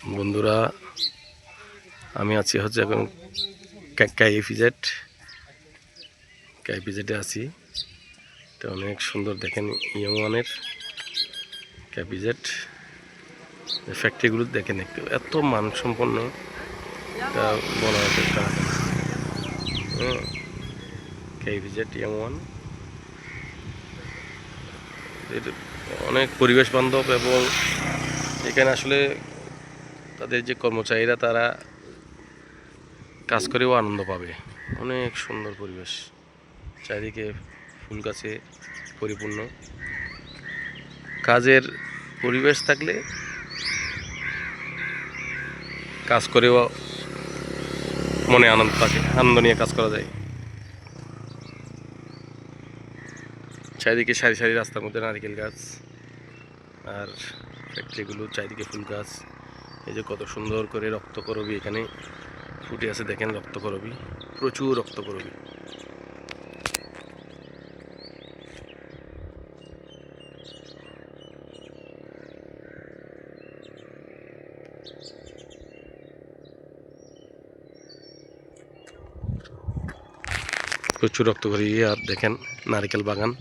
বন্ধুরা, আমি আছি হচ্ছে এখন ক্যাপিজেটে আছি। তো অনেক সুন্দর দেখেন, ইয়মানের ক্যাপিজেট ফ্যাক্টরিগুলো দেখেন, একটু এত মানসম্পন্ন তা বলা অপেক্ষা রাখে না। ক্যাপিজেট ইয়মান অনেক পরিবেশ বান্ধব, এবং এখানে আসলে তাদের যে কর্মচারীরা তারা কাজ করেও আনন্দ পাবে। অনেক সুন্দর পরিবেশ, চারিদিকে ফুল গাছে পরিপূর্ণ। কাজের পরিবেশ থাকলে কাজ করেও মনে আনন্দ থাকে, আনন্দ নিয়ে কাজ করা যায়। চারিদিকে সারি সারি রাস্তার মধ্যে নারকেল গাছ, আর ফ্যাক্টরিগুলো চারিদিকে ফুল গাছ। এই যে কত সুন্দর করে রক্তকরবী এখানে ফুটে আছে, দেখেন রক্তকরবী, প্রচুর রক্তকরবী। প্রচুর রক্তকরবী। আর দেখেন নারকেল বাগান,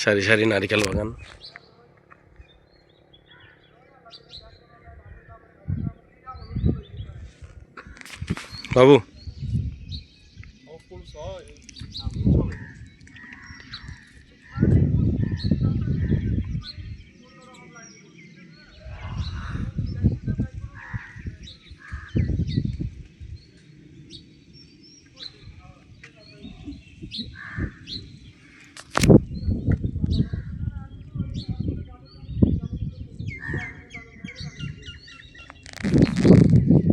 সারি সারি নারকেল বাগান। বাবু